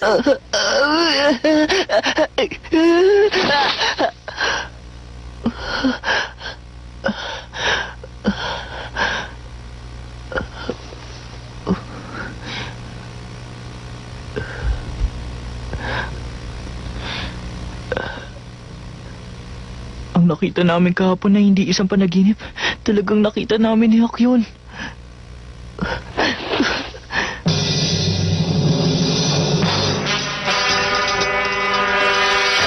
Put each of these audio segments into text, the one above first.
Ang nakita namin kahapon na hindi isang panaginip. Talagang nakita namin ni Hak yun.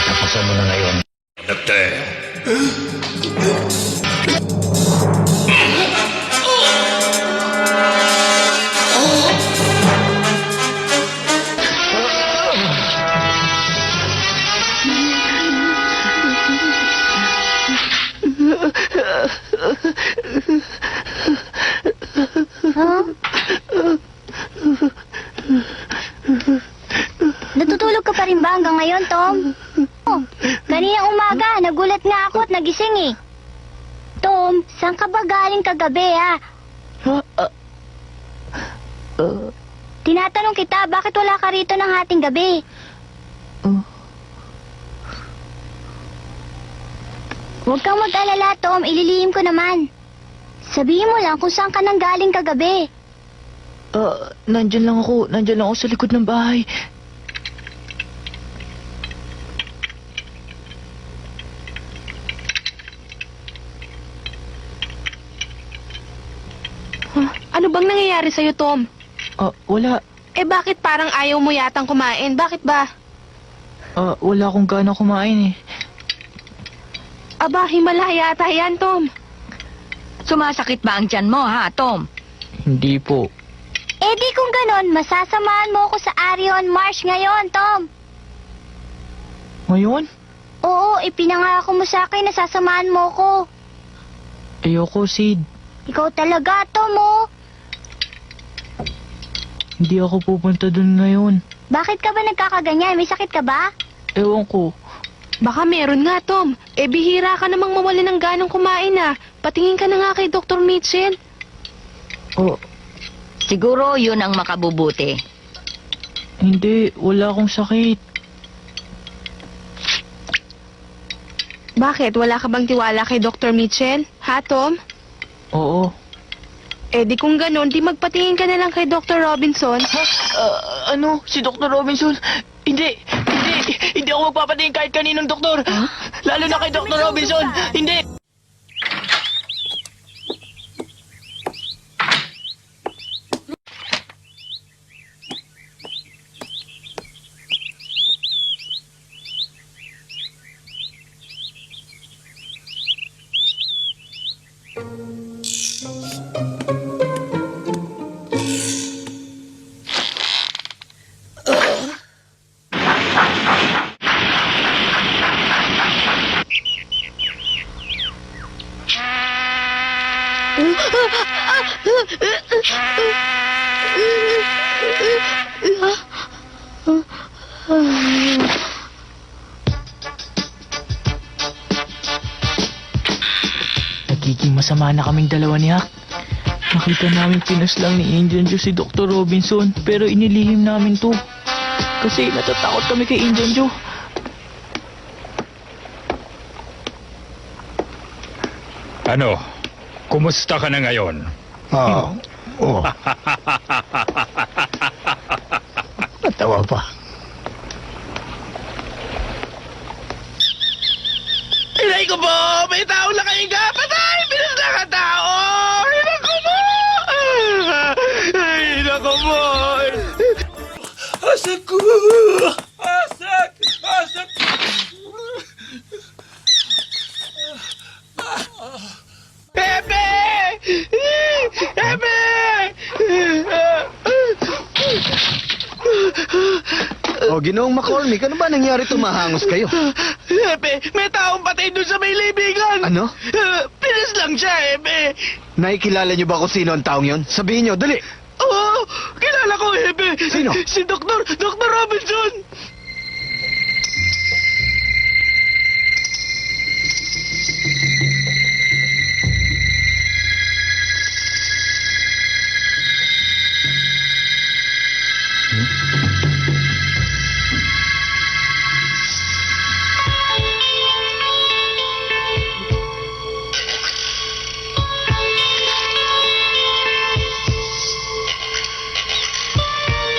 Tapusan mo na ngayon. Doktor. Huh? Natutulog ka pa rin ba hanggang ngayon, Tom? Oh, kaninang umaga, nagulat nga ako at nagising eh. Tom, saan ka ba galing kagabi, ha? Tinatanong kita, bakit wala ka rito ng hating gabi? Huwag kang mag-alala, Tom. Ililihim ko naman. Sabihin mo lang kung saan ka nang galing kagabi. Nandyan lang ako. Nandyan lang ako sa likod ng bahay. Ano bang nangyayari sa'yo, Tom? Wala. Eh bakit parang ayaw mo yatang kumain? Bakit ba? Wala akong gana kumain eh. Aba, himala yata yan, Tom. Sumasakit ba ang tiyan mo, ha, Tom? Hindi po. Eh di kung ganon, masasamahan mo ako sa Arion Marsh ngayon, Tom. Ngayon? Oo, ipinangako mo sa akin na sasamahan mo ko. Ayoko, Sid. Ikaw talaga, Tom, oh. Hindi ako pupunta dun ngayon. Bakit ka ba nagkakaganyan? May sakit ka ba? Ewan ko. Baka meron nga, Tom. Eh, bihira ka namang mawala ng ganang kumain, ah. Patingin ka na nga kay Dr. Mitchell. Siguro yun ang makabubuti. Hindi. Wala akong sakit. Bakit? Wala ka bang tiwala kay Dr. Mitchell? Ha, Tom? Oo. Eh, di kung ganon, di magpatingin ka na lang kay Dr. Robinson. Ano? Si Dr. Robinson? Hindi. Hindi ako magpapatingin kahit kaninong doktor. Lalo na kay Dr. Robinson. Hindi. Nagiging masama na kaming dalawa ni Hak. Nakita namin pinaslang ni Indian Joe si Dr. Robinson, pero inilihim namin to. Kasi natatakot kami kay Indian Joe. Ano? Kumusta ka na ngayon? Natawa pa. Inay ko po! May tao na kayong kapatay! Bilis na ka tao! Inay ko po! Ay, nako po! Asak ko! Asak! Asak! Pepe! Pepe! Ginoong McCormick, ano ba nangyari tumahangos kayo? Pepe, may taong patay doon sa may libigan! Ano? Pinis lang siya, Pepe! Nakikilala niyo ba kung sino ang taong yon? Sabihin niyo, dali! Oo! Kilala ko, Pepe! Sino? Si Dr. Robinson!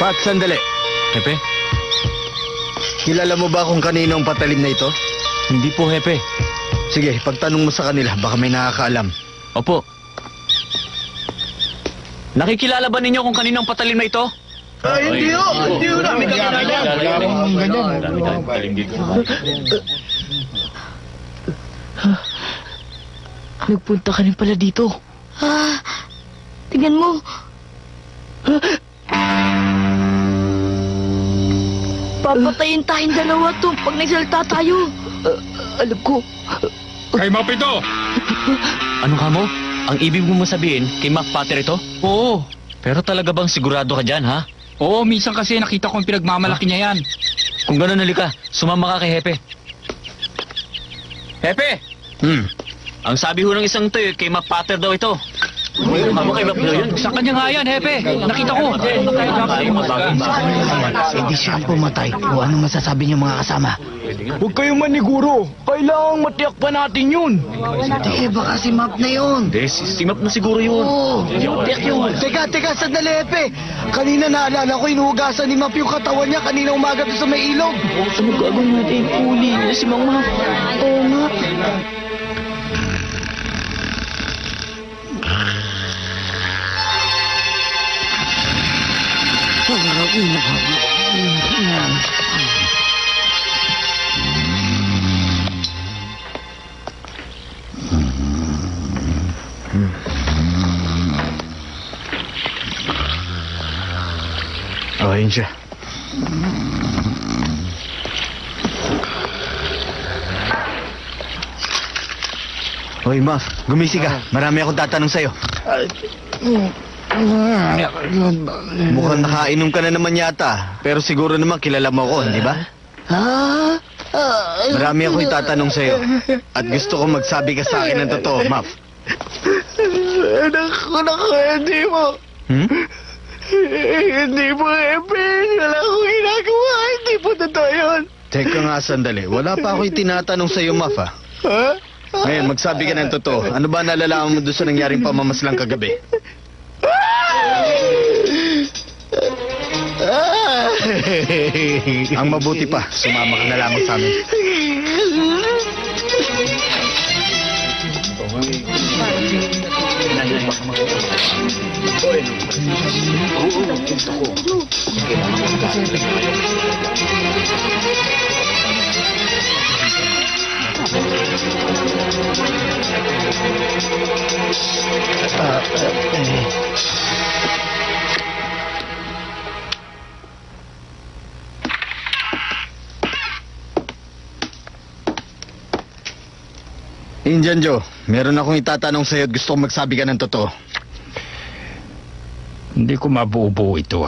Pat, sandali. Hepe? Kilala mo ba kung kanino ang patalim na ito? Hindi po, Hepe. Sige, pagtanong mo sa kanila, baka may nakakaalam. Opo. Nakikilala ba ninyo kung kaninong patalim na ito? Hindi ho! Hindi ho namin Nagpunta ka rin pala dito. Tingnan mo. Papatayin tayong dalawa to pag nagsalita tayo. Alam ko. Kay Mapito! Ano ka mo? Ang ibig mo sabihin, kay Mac Pater ito? Oo. Pero talaga bang sigurado ka dyan, ha? Oo, minsan kasi nakita ko yung pinagmamalaki niya yan. Kung gano'n, halika. Sumama ka kay Hepe. Hepe! Ang sabi ho ng isang to, kay Mac Pater daw ito. Ano kay Mac yun? Sa kanya nga yan, Hepe. Nakita ko. Hindi siya ang pumatay. O ano masasabi niyo mga kasama? Huwag kayong maniguro. Kailangang matiyak pa natin yun. Eh, baka si Map na yun. Hindi, si Map na siguro yun. Matiyak yun. Teka, sandali, Epe. Kanina naalala ko, inuhugasan ni Map yung katawan niya kanina umaga doon sa may ilog. Ano gagawin natin? Huli na si Mang Map. Oo nga. Oh, yun siya. Hoy, Maf, gumising ka. Marami akong tatanong sa'yo. Mukhang nakainom ka na naman yata. Pero siguro naman kilala mo ako, di ba? Marami akong itatanong sa'yo. At gusto ko magsabi ka sa akin ng totoo, Maf. Hindi mo. Hindi po, Epe. Wala akong ginagawa. Hindi po totoo yun. Teka nga sandali. Wala pa ako itinatanong sa'yo, Maf, ha? Ngayon, magsabi ka ng totoo. Ano ba nalalaman mo doon sa nangyaring pamamaslang kagabi? Ang mabuti pa, sumama ka na lamang sa amin. Indian Joe, meron akong itatanong sa'yo at gusto kong magsabi ka ng totoo. Hindi ko mabuo ito,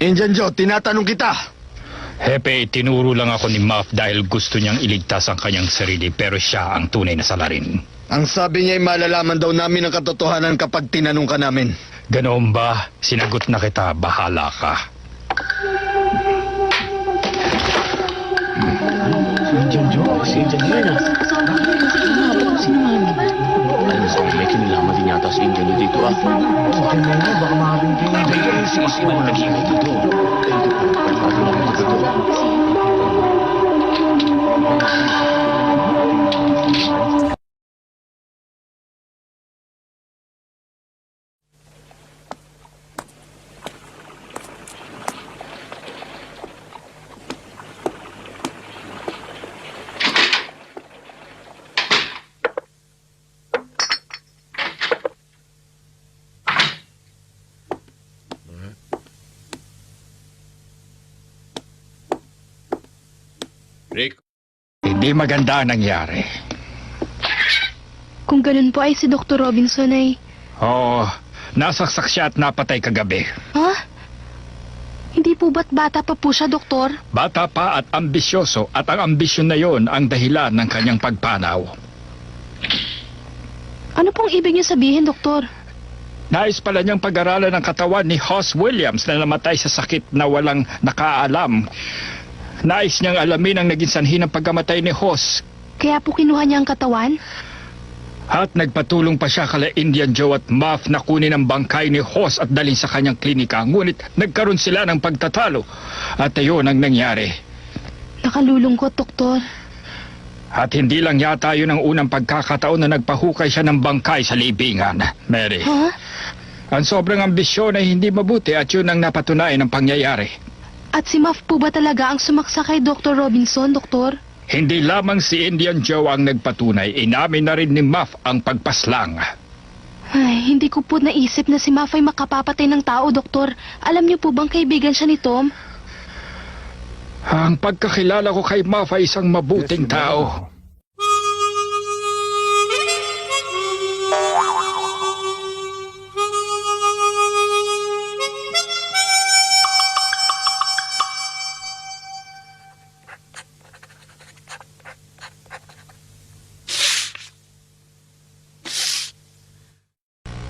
Indian Joe, tinatanong kita! Hepe, tinuro lang ako ni Muff dahil gusto niyang iligtas ang kanyang sarili pero siya ang tunay na salarin. Ang sabi niya ay malalaman daw namin ang katotohanan kapag tinanong ka namin. Ganoon ba? Sinagot na kita, bahala ka. Indian Joe, si Indian yun ah. Ba't si Mami? Alam sa may kinilaman din yata si Indian Joe dito ah. Indian Joe na, baka makabinti na. Si Mami naghihingay dito. Hindi maganda ang nangyari. Kung ganun po ay si Dr. Robinson ay... Oo, nasaksak siya at napatay kagabi. Ha? Hindi po ba't bata pa po siya, Doktor? Bata pa at ambisyoso at ang ambisyon na yon ang dahilan ng kanyang pagpanaw. Ano pong ibig niyo sabihin, Doktor? Nais pala niyang pag-aralan ng katawan ni Hoss Williams na namatay sa sakit na walang nakaalam. Nais niyang alamin ang naging sanhi ng pagkamatay ni Hoss. Kaya po kinuha niya ang katawan? At nagpatulong pa siya kala Indian Joe at Muff na kunin ang bangkay ni Hoss at dalhin sa kanyang klinika. Ngunit nagkaroon sila ng pagtatalo. At ayun ang nangyari. Nakalulungkot, Doktor. At hindi lang yata yun ang unang pagkakataon na nagpahukay siya ng bangkay sa libingan, Mary. Ha? Ang sobrang ambisyon ay hindi mabuti at yun ang napatunayan ng pangyayari. At si Muff po ba talaga ang sumaksa kay Dr. Robinson, Doktor? Hindi lamang si Indian Joe ang nagpatunay, inamin na rin ni Muff ang pagpaslang. Ay, hindi ko po naisip na si Muff ay makapapatay ng tao, Doktor. Alam niyo po bang kaibigan siya ni Tom? Ang pagkakilala ko kay Muff ay isang mabuting tao.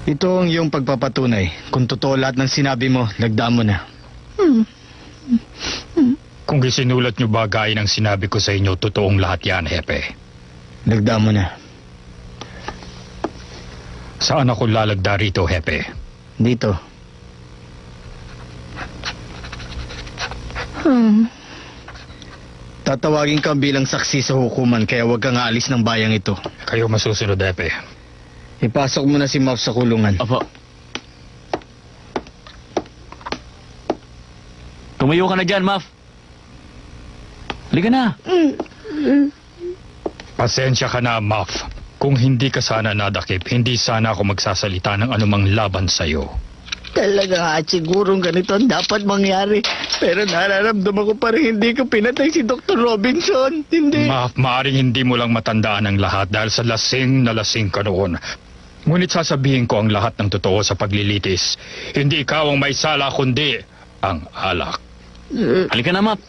Ito ang iyong pagpapatunay. Kung totoo lahat ng sinabi mo, lagdaan mo na. Kung isinulat niyo ba gaya ng sinabi ko sa inyo, totoong lahat yan, Hepe. Lagdaan mo na. Saan ako lalagda rito, Hepe? Dito. Tatawagin ka bilang saksi sa hukuman kaya huwag kang aalis ng bayang ito. Kayo masusunod, Hepe. Ipasok mo na si Muff sa kulungan. Apo. Tumayo ka na dyan, Muff. Halika na. Pasensya ka na, Muff. Kung hindi ka sana nadakip, hindi sana ako magsasalita ng anumang laban sa'yo. Talaga at sigurong ganito ang dapat mangyari. Pero nararamdaman ko pa rin hindi ko pinatay si Dr. Robinson. Hindi. Muff, maaaring hindi mo lang matandaan ang lahat dahil sa lasing na lasing ka noon. Ngunit sasabihin ko ang lahat ng totoo sa paglilitis. Hindi ikaw ang may sala kundi ang alak. Halika na, Muff.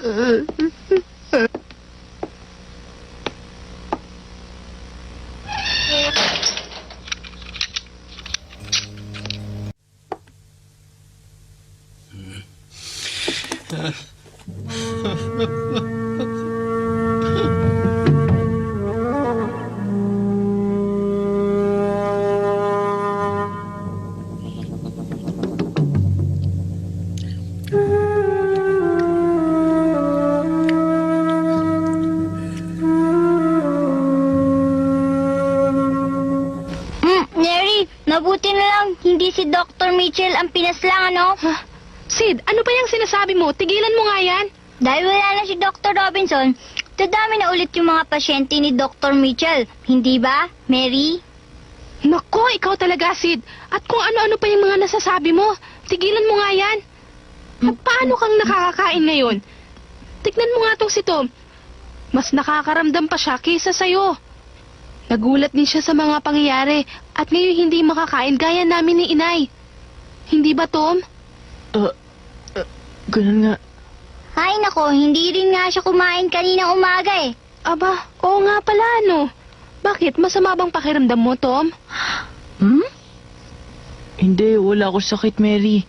Mary, mabuti na lang hindi si Dr. Mitchell ang pinaslang, ano? Sid, ano ba yung sinasabi mo? Tigilan mo nga yan. Dahil wala na si Dr. Robinson, dadami na ulit yung mga pasyente ni Dr. Mitchell. Hindi ba, Mary? Nako, ikaw talaga, Sid. At kung ano-ano pa yung mga nasasabi mo, tigilan mo nga yan. At paano kang nakakakain ngayon? Tignan mo nga tong si Tom. Mas nakakaramdam pa siya kaysa sa'yo. Nagulat din siya sa mga pangyayari at ngayon hindi makakain gaya namin ni Inay. Hindi ba, Tom? Ganun nga. Ay nako, hindi rin nga siya kumain kaninang umaga eh. Aba, oo nga pala, no? Bakit? Masama bang pakiramdam mo, Tom? Hindi, wala ko sakit, Mary.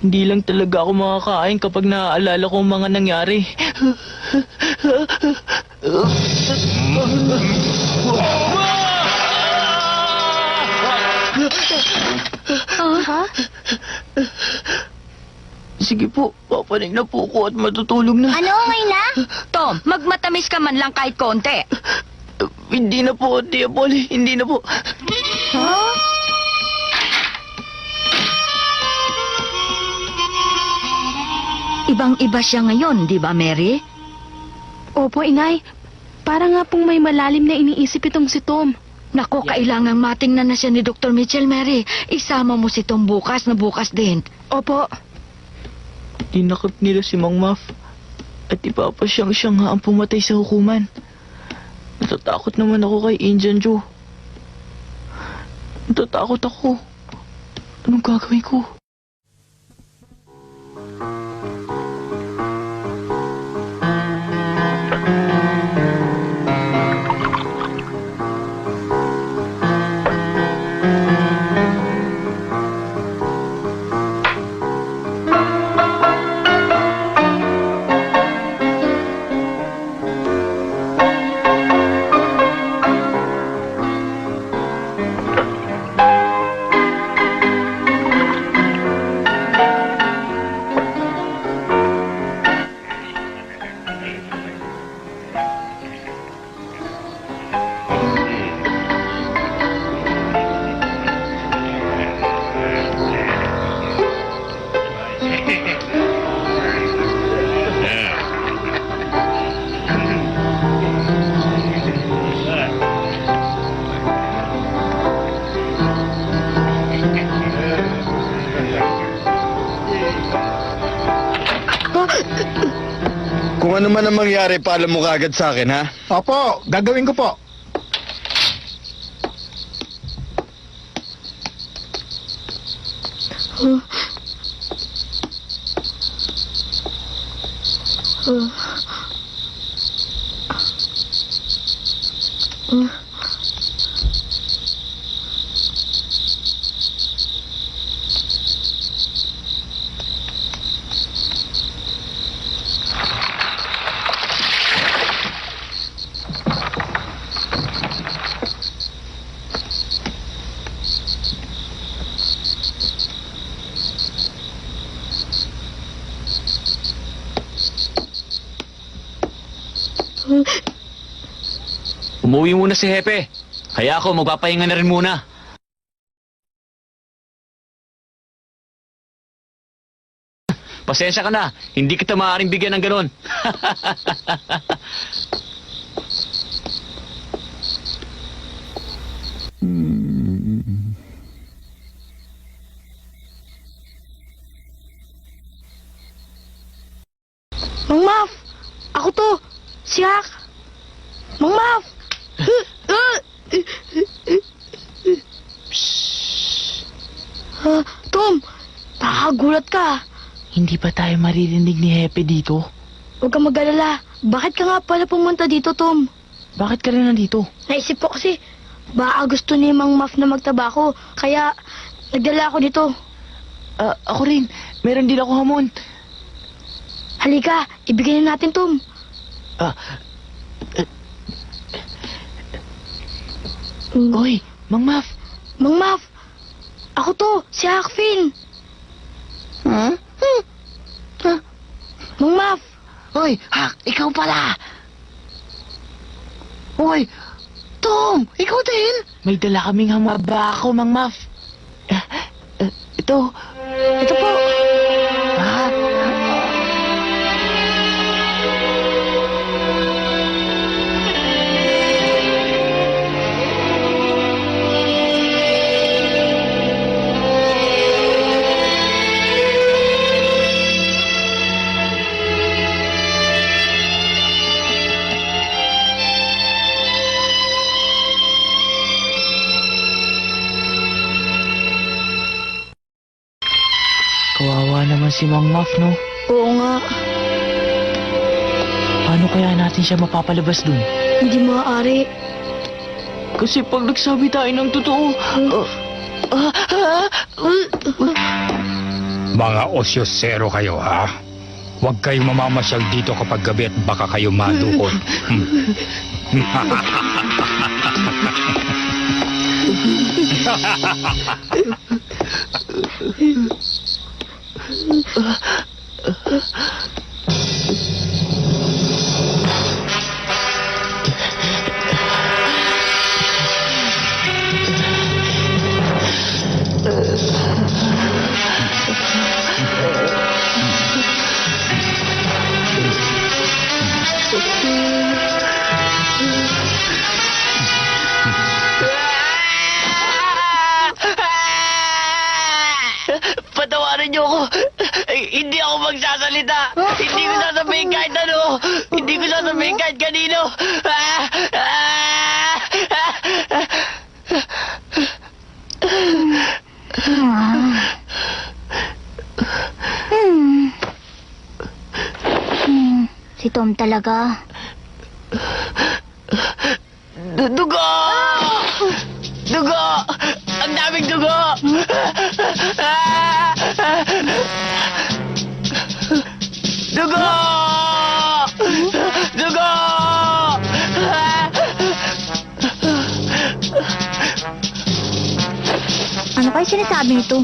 Hindi lang talaga ako makakain kapag naaalala ko ang mga nangyari. Ha? Sige po, papanig na po ako at matutulog na. Ano, ngayon na? Tom, magmatamis ka man lang kahit konti. Hindi na po, Tia Polly. Hindi na po. Ibang-iba siya ngayon, di ba, Mary? Opo, Inay. Para nga pong may malalim na iniisip itong si Tom. Naku, kailangang matingnan na siya ni Dr. Mitchell, Mary. Isama mo si Tom bukas na bukas din. Opo. Dinakip nila si Mang Muff. At ipapasyang siya nga ang pumatay sa hukuman. Natatakot naman ako kay Indian Joe. Natatakot ako. Anong gagawin ko? Kung ano man ang mangyari, paalam mo kagad sa akin, ha? Opo, gagawin ko po. Umuwi muna si Hepe. Kaya ako, magpapahinga na rin muna. Pasensya ka na, hindi kita maaaring bigyan ng ganon. Mang Maf! Ako to! Si Hak! Mang Maf! Tom! Nakakagulat ka! Hindi ba tayo maririnig ni Hepe dito? Huwag kang mag-alala. Bakit ka nga pala pumunta dito, Tom? Bakit ka rin nandito? Naisip ko kasi, baka gusto ni Mang Maf na magtabako. Kaya, nagdala ako dito. Ako rin. Meron din ako hamon. Halika, ibigay na natin, Tom. Oy, Mang Maf. Mang Maf! Ako to, si Hakfin. Mang Maf! Oy, Hak, ikaw pala. Oy, Tom, ikaw din. May dala kaming hamabako, Mang Maf. Ito. Ito po. Ah, kawawa naman si Mang Maf, no? Oo nga, Paano kaya natin siya mapapalabas dun? hindi maaari. Kasi pag nagsabi tayo ng totoo... Mga osyosero kayo, ha? Huwag kayong mamamasyal dito kapag gabi at baka kayo madukot. Patawarin niyo ako. Hindi ako magsasalita. Hindi ko sasabihin kahit ano. Hindi ko sasabihin kahit kanino. Si Tom talaga. Dugo! Dugo! Ang daming dugo! Dugo! Dugo! Ano kayo sinasabi nito?